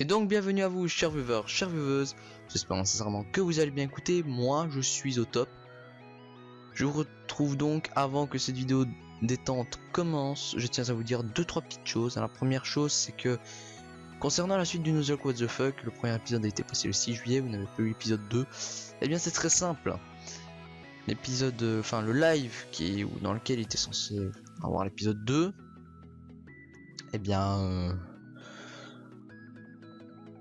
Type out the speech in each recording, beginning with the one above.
Et donc bienvenue à vous chers viewers, chères vieweuses. J'espère sincèrement que vous allez bien écouter. Moi je suis au top. Je vous retrouve donc avant que cette vidéo détente commence. Je tiens à vous dire 2-3 petites choses. La première chose, c'est que concernant la suite du Nuzlocke What the Fuck, le premier épisode a été posté le 6 juillet, vous n'avez pas eu l'épisode 2. Et bien c'est très simple. L'épisode, enfin le live dans lequel il était censé avoir l'épisode 2, et bien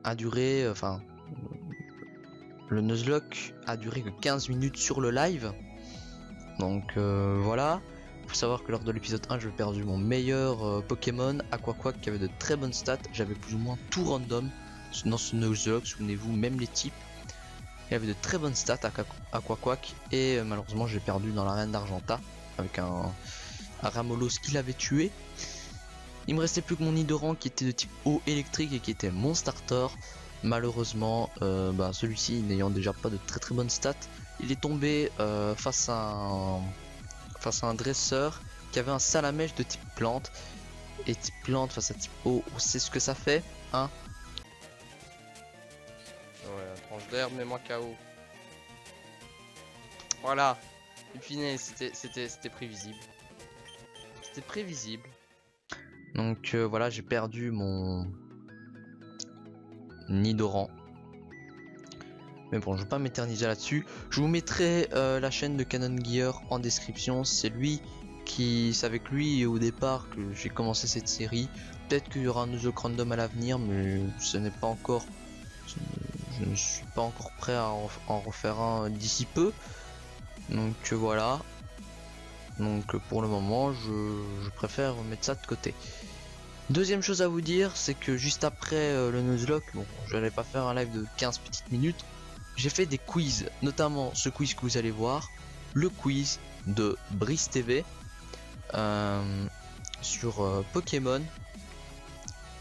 a duré, le Nuzlocke a duré que 15 minutes sur le live. Donc voilà. Faut savoir que lors de l'épisode 1, j'avais perdu mon meilleur Pokémon, Aquaquack, qui avait de très bonnes stats. J'avais plus ou moins tout random dans ce Nuzlocke, souvenez-vous, même les types. Il avait de très bonnes stats, Aquaquack, et malheureusement j'ai perdu dans l'arène d'Argenta avec un Ramolos qui l'avait tué. Il me restait plus que mon Nidoran qui était de type eau électrique et qui était mon starter. Malheureusement, celui-ci n'ayant déjà pas de très bonnes stats, il est tombé face à un dresseur qui avait un salamèche de type plante. Et type plante face à type eau, on sait ce que ça fait, hein? Ouais, tranche d'herbe, mais moi KO. Voilà, in fine, c'était prévisible. C'était prévisible. Donc voilà, j'ai perdu mon Nidoran. Mais bon, je vais pas m'éterniser là-dessus. Je vous mettrai la chaîne de Canon Gear en description. C'est avec lui au départ que j'ai commencé cette série. Peut-être qu'il y aura un Nuzlocke random à l'avenir, mais ce n'est pas encore. Je ne suis pas encore prêt à en refaire un d'ici peu. Donc voilà. Donc pour le moment, je préfère mettre ça de côté. Deuxième chose à vous dire, c'est que juste après le Nuzlocke, bon, je n'allais pas faire un live de 15 petites minutes. J'ai fait des quiz, notamment ce quiz que vous allez voir, le quiz de Brice TV sur Pokémon.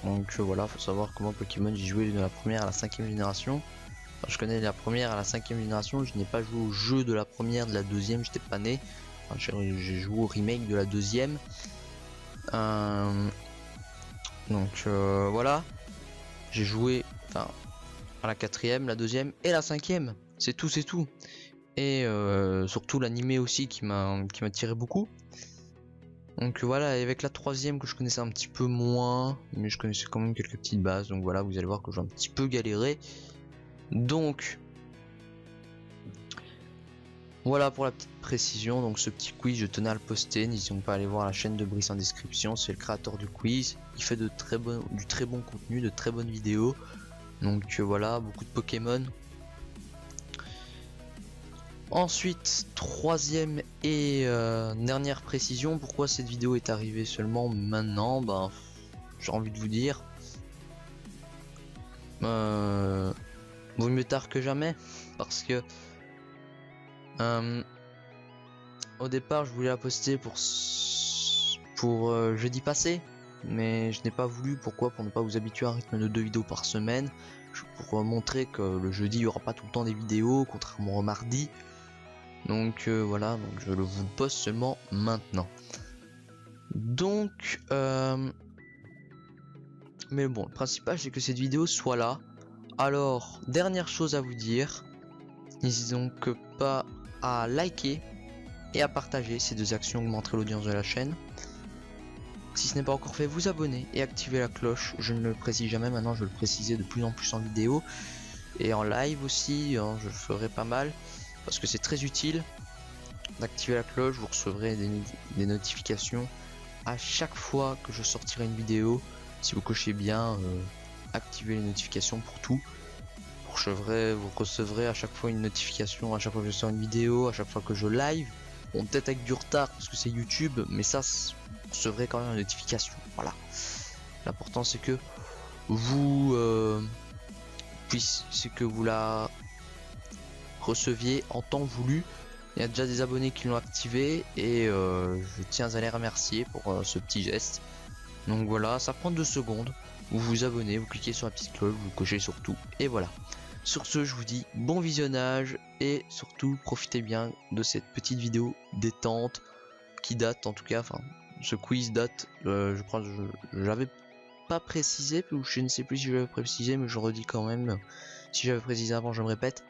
Donc voilà, faut savoir comment Pokémon j'ai joué de la première à la 5ème génération. Enfin, je connais la première à la 5ème génération, je n'ai pas joué au jeu de la première, de la deuxième, j'étais pas né. Enfin, j'ai joué au remake de la deuxième. Donc voilà, j'ai joué à la 4ème, la 2ème et la 5ème. C'est tout, c'est tout. Et surtout l'animé aussi qui m'a tiré beaucoup. Donc voilà, et avec la 3ème que je connaissais un petit peu moins, mais je connaissais quand même quelques petites bases. Donc voilà, vous allez voir que j'ai un petit peu galéré. Donc voilà pour la petite précision. Donc ce petit quiz, je tenais à le poster. N'hésitez pas à aller voir la chaîne de Brice en description. C'est le créateur du quiz. Il fait du très bon contenu, de très bonnes vidéos. Donc voilà, beaucoup de Pokémon. Ensuite, troisième et dernière précision, pourquoi cette vidéo est arrivée seulement maintenant, j'ai envie de vous dire, vaut mieux tard que jamais, parce que au départ je voulais la poster pour jeudi passé, mais je n'ai pas voulu. Pourquoi? Pour ne pas vous habituer à un rythme de 2 vidéos par semaine, pour montrer que le jeudi il n'y aura pas tout le temps des vidéos, contrairement au mardi. Donc voilà, donc je vous le poste seulement maintenant. Donc mais bon, le principal c'est que cette vidéo soit là. Alors, dernière chose à vous dire, n'hésitez donc pas à liker et à partager. Ces deux actions augmenteraient l'audience de la chaîne. Si ce n'est pas encore fait, vous abonner et activer la cloche. Je ne le précise jamais, maintenant je vais le préciser de plus en plus en vidéo et en live aussi, hein, je le ferai pas mal. Parce que c'est très utile d'activer la cloche, vous recevrez des notifications à chaque fois que je sortirai une vidéo. Si vous cochez bien activer les notifications pour tout, vous recevrez à chaque fois une notification, à chaque fois que je sors une vidéo, à chaque fois que je live. Bon, peut-être avec du retard parce que c'est YouTube, mais ça, vous recevrez quand même une notification. Voilà, l'important c'est que vous la receviez en temps voulu. Il y a déjà des abonnés qui l'ont activé et je tiens à les remercier pour ce petit geste. Donc voilà, ça prend 2 secondes. Vous vous abonnez, vous cliquez sur la petite cloche, vous cochez sur tout et voilà. Sur ce, je vous dis bon visionnage et surtout profitez bien de cette petite vidéo détente qui date en tout cas. Enfin, ce quiz date, je crois que j'avais pas précisé, ou je ne sais plus si je l'avais précisé, mais je redis quand même. Si j'avais précisé avant, je me répète.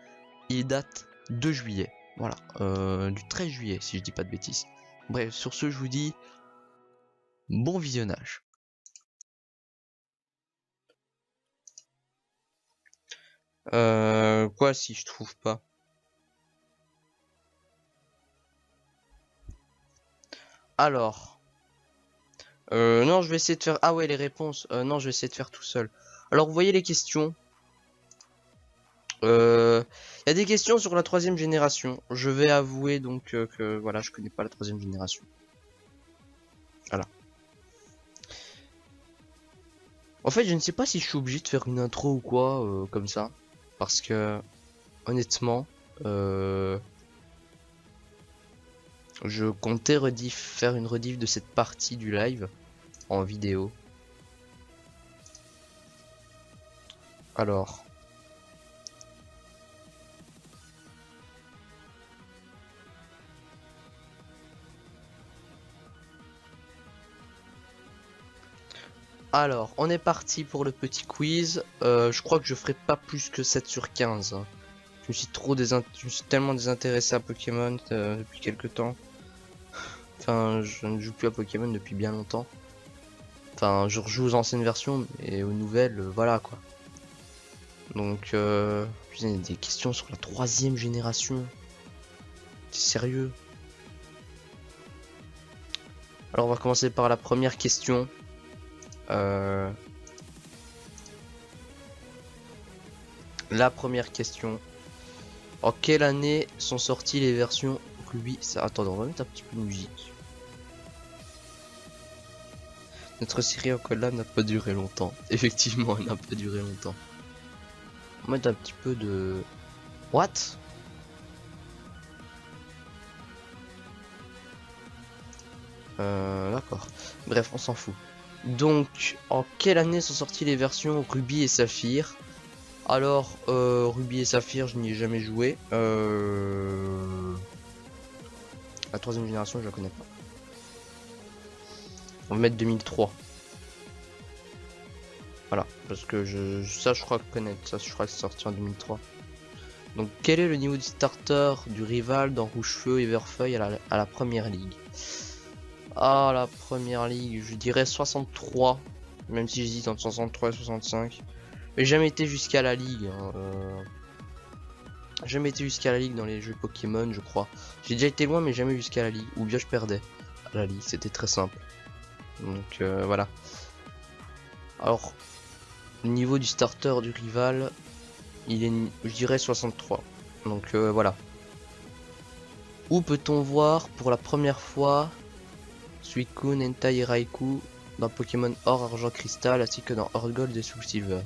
Il date de juillet. Voilà, du 13 juillet, si je dis pas de bêtises. Bref, sur ce, je vous dis bon visionnage. Quoi si je trouve pas? Alors, non, je vais essayer de faire. Ah ouais, les réponses. Non, je vais essayer de faire tout seul. Alors, vous voyez les questions. Il y a des questions sur la 3e génération. Je vais avouer donc que voilà, je connais pas la 3e génération. Voilà. En fait, je ne sais pas si je suis obligé de faire une intro ou quoi, comme ça. Parce que, honnêtement, je comptais faire une rediff de cette partie du live en vidéo. Alors. Alors, on est parti pour le petit quiz. Je crois que je ferai pas plus que 7 sur 15. Je me suis tellement désintéressé à Pokémon depuis quelques temps. Enfin, je ne joue plus à Pokémon depuis bien longtemps. Enfin, je rejoue aux anciennes versions et aux nouvelles, voilà quoi. Donc, putain, il y a des questions sur la 3e génération. T'es sérieux? Alors, on va commencer par la première question. La première question. En quelle année sont sorties les versions Ruby? Attends, on va mettre un petit peu de musique. Notre série en collab n'a pas duré longtemps. Effectivement, elle n'a pas duré longtemps. On va mettre un petit peu de... What? D'accord. Bref, on s'en fout. Donc, en quelle année sont sorties les versions Ruby et Saphir? Alors, Ruby et Saphir, je n'y ai jamais joué. La 3e génération, je la connais pas. On va mettre 2003. Voilà, parce que ça je crois connaître, ça je crois que c'est sorti en 2003. Donc quel est le niveau du starter du rival dans Rouge-Feu et Verfeuille à la première ligue? Ah, la première ligue, je dirais 63, même si j'hésite entre 63 et 65. Mais j'ai jamais été jusqu'à la ligue. Hein, jamais été jusqu'à la ligue dans les jeux Pokémon, je crois. J'ai déjà été loin, mais jamais jusqu'à la ligue. Ou bien je perdais à la ligue, c'était très simple. Donc voilà. Alors, le niveau du starter du rival, il est, je dirais, 63. Donc voilà. Où peut-on voir pour la première fois Suicune, Entei et Raikou dans Pokémon Or, Argent, Cristal, ainsi que dans Heart Gold et Soul Silver?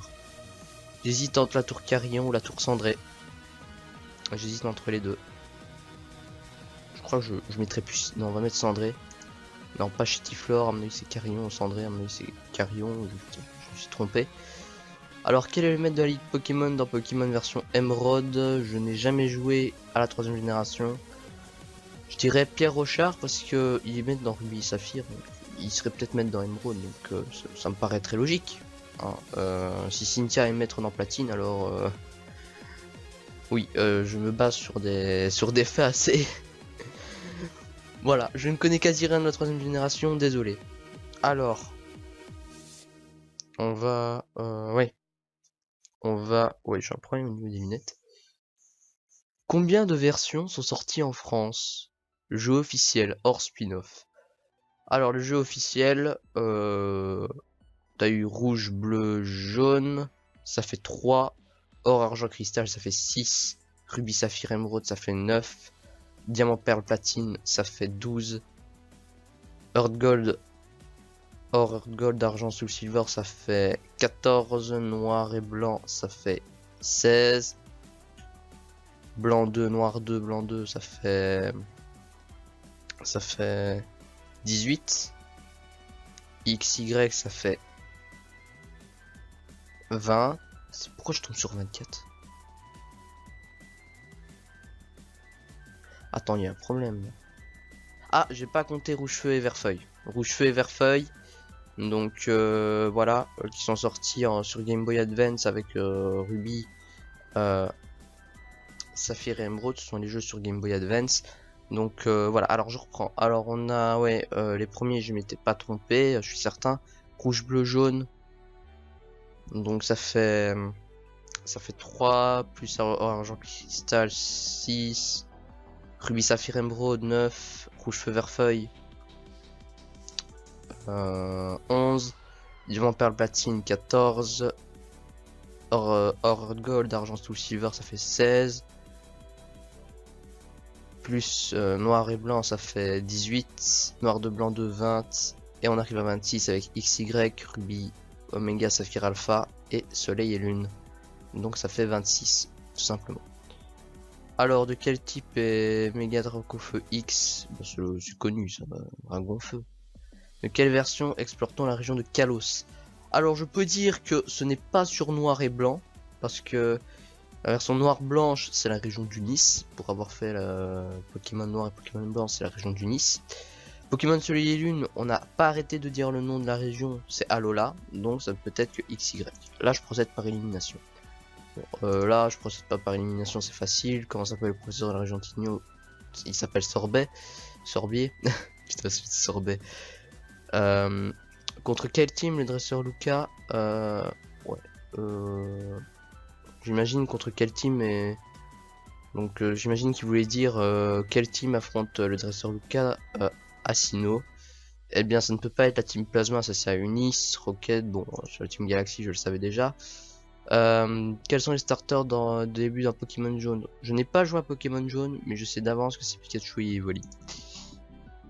J'hésite entre la tour Carillon ou la tour Cendrée. J'hésite entre les deux. Je crois que je mettrais plus... Non, on va mettre Cendrée. Non, pas Chitiflore, à mon avis c'est Carillon ou Cendrée, à mon avis c'est Carillon, je me suis trompé. Alors, quel est le maître de la ligue Pokémon dans Pokémon version Emerald? Je n'ai jamais joué à la 3e génération. Je dirais Pierre Rochard parce que il est maître dans Ruby et Saphir. Donc il serait peut-être maître dans Emerald, donc ça me paraît très logique. Hein. Si Cynthia est maître dans Platine, alors oui, je me base sur des faits assez. Voilà, je ne connais quasi rien de la 3e génération, désolé. Alors, on va, ouais. Ouais, j'ai un problème au niveau des lunettes. Combien de versions sont sorties en France? Le jeu officiel, hors spin-off. Alors, le jeu officiel, t'as eu rouge, bleu, jaune, ça fait 3. Or, argent, cristal, ça fait 6. Rubis, saphir, émeraude, ça fait 9. Diamant, perle, platine, ça fait 12. Heart Gold, or, Heart Gold, argent, soul, silver, ça fait 14. Noir et blanc, ça fait 16. Blanc 2, noir 2, blanc 2, ça fait 18. XY, ça fait 20. Pourquoi je tombe sur 24? Attends, il y a un problème. Ah, j'ai pas compté rouge-feu et vert-feuille. Rouge-feu et vert-feuille, Donc voilà, qui sont sortis sur Game Boy Advance avec Ruby, Saphir et Emerald. Ce sont les jeux sur Game Boy Advance. Donc voilà, alors je reprends. Alors on a, ouais, les premiers, je m'étais pas trompé, je suis certain. Rouge, bleu, jaune. Donc ça fait 3, plus argent cristal 6, rubis saphir émeraude 9, rouge feu vert feuille 11, diamant perle platine 14, or gold, argent soul silver ça fait 16, plus noir et blanc ça fait 18, noir de blanc de 20, et on arrive à 26 avec XY, rubis, oméga, saphir alpha et soleil et lune. Donc ça fait 26 tout simplement. Alors de quel type est Mega Dracofeu X? Bah, c'est connu ça, Dragon Feu. De quelle version explore-t-on la région de Kalos? Alors je peux dire que ce n'est pas sur noir et blanc, parce que la version noir-blanche c'est la région du Nice. Pour avoir fait la Pokémon noir et Pokémon blanc, c'est la région du Nice. Pokémon Soleil et Lune, on n'a pas arrêté de dire le nom de la région, c'est Alola, donc ça peut être que XY. Là je procède par élimination. Bon, là je procède pas par élimination, c'est facile. Comment s'appelle le professeur de la région Tigno? Il s'appelle Sorbier. Putain, c'est Sorbet. Contre quel team le dresseur Luca? J'imagine contre quel team est... Donc j'imagine qu'il voulait dire quel team affronte le dresseur Luca Asino. Eh bien ça ne peut pas être la team Plasma, ça c'est à Unis, Rocket, bon sur la team Galaxy je le savais déjà. Quels sont les starters dans le début d'un Pokémon jaune? Je n'ai pas joué à Pokémon jaune, mais je sais d'avance que c'est Pikachu et Evoli.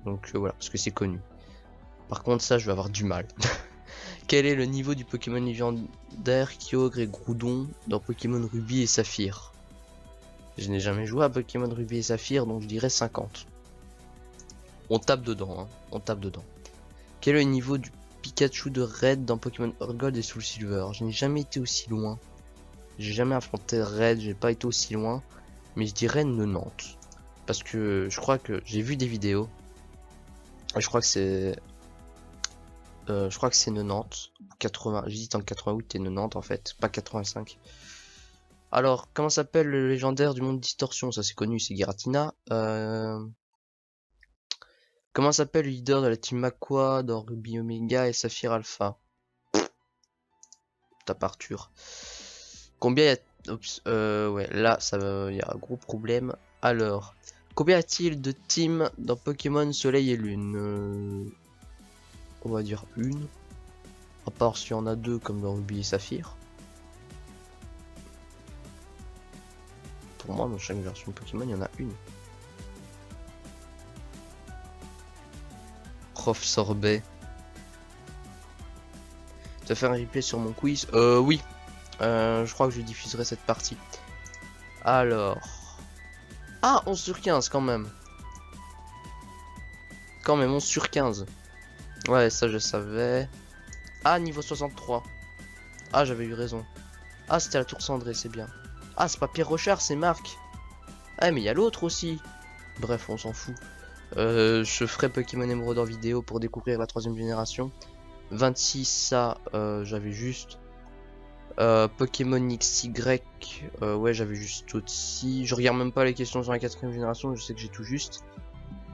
Donc voilà, parce que c'est connu. Par contre ça je vais avoir du mal. Quel est le niveau du Pokémon légendaire Kyogre et Groudon dans Pokémon Ruby et Saphir? Je n'ai jamais joué à Pokémon Ruby et Saphir, donc je dirais 50. On tape dedans, hein. On tape dedans. Quel est le niveau du Pikachu de Red dans Pokémon Earth Gold et Soul Silver? Je n'ai jamais été aussi loin. J'ai jamais affronté Red, j'ai pas été aussi loin. Mais je dirais 90. Parce que je crois que j'ai vu des vidéos. Et je crois que c'est... je crois que c'est 90. 80. J'hésite entre 88 et 90 en fait. Pas 85. Alors, comment s'appelle le légendaire du monde Distorsion? Ça c'est connu, c'est Giratina. Comment s'appelle le leader de la team Aqua dans Ruby Omega et Saphir Alpha? Tape Arthur. Combien y a... Oups, ouais, là, ça y a un gros problème. Alors, combien y a-t-il de teams dans Pokémon Soleil et Lune? On va dire une. À part s'il y en a deux comme dans Ruby et Saphir. Pour moi, dans chaque version de Pokémon, il y en a une. Prof Sorbet. Tu vas faire un replay sur mon quiz? Oui. Je crois que je diffuserai cette partie. Alors. Ah, 11 sur 15 quand même. Quand même, 11 sur 15. Ouais, ça je savais. Ah, niveau 63. Ah, j'avais eu raison. Ah, c'était la tour cendrée, c'est bien. Ah, c'est pas Pierre Rochard, c'est Marc. Ah, mais il y a l'autre aussi. Bref, on s'en fout. Je ferai Pokémon Emerald en vidéo pour découvrir la 3ème génération. 26, ça, j'avais juste. Pokémon XY, ouais, j'avais juste aussi. Je regarde même pas les questions sur la 4ème génération, je sais que j'ai tout juste.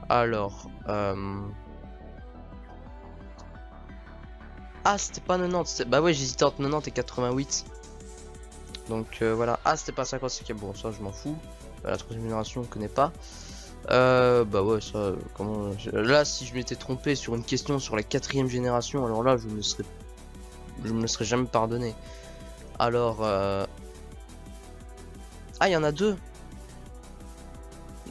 Alors, ah, c'était pas 90, bah ouais, j'hésitais entre 90 et 88. Donc voilà. Ah, c'était pas 50, c'est bon, ça je m'en fous. La 3ème génération, on connaît pas. Bah ouais, ça, comment... Là, si je m'étais trompé sur une question sur la 4ème génération, alors là, je me le serais jamais pardonné. Alors, ah, il y en a deux.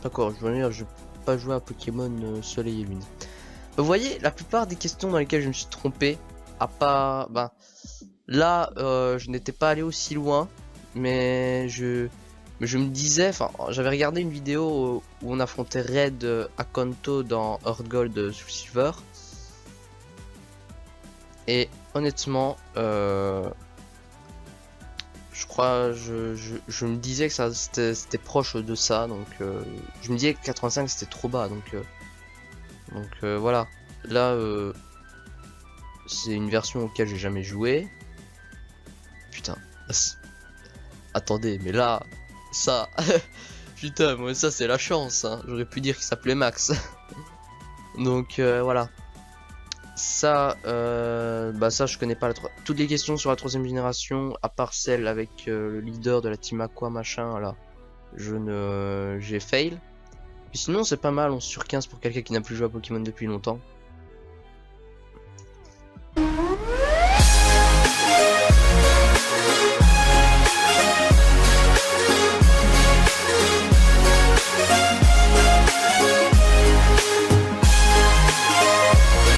D'accord, je veux dire, je vais pas jouer à Pokémon Soleil et Lune. Vous voyez, la plupart des questions dans lesquelles je me suis trompé, à pas... Ben, là, je n'étais pas allé aussi loin, mais je me disais... Enfin, j'avais regardé une vidéo où on affrontait Red à Kanto dans Earth Gold sous Silver. Et honnêtement, je crois, je me disais que ça c'était proche de ça, donc je me disais que 85 c'était trop bas, donc voilà. Là, c'est une version auquel j'ai jamais joué. Putain. Attendez, mais là, ça... Putain, moi ça c'est la chance, hein. J'aurais pu dire qu'il s'appelait Max. Donc voilà. Ça, ça je connais pas toutes les questions sur la 3ème génération, à part celle avec le leader de la team Aqua machin, là. J'ai fail. Puis sinon c'est pas mal, 11 sur 15 pour quelqu'un qui n'a plus joué à Pokémon depuis longtemps.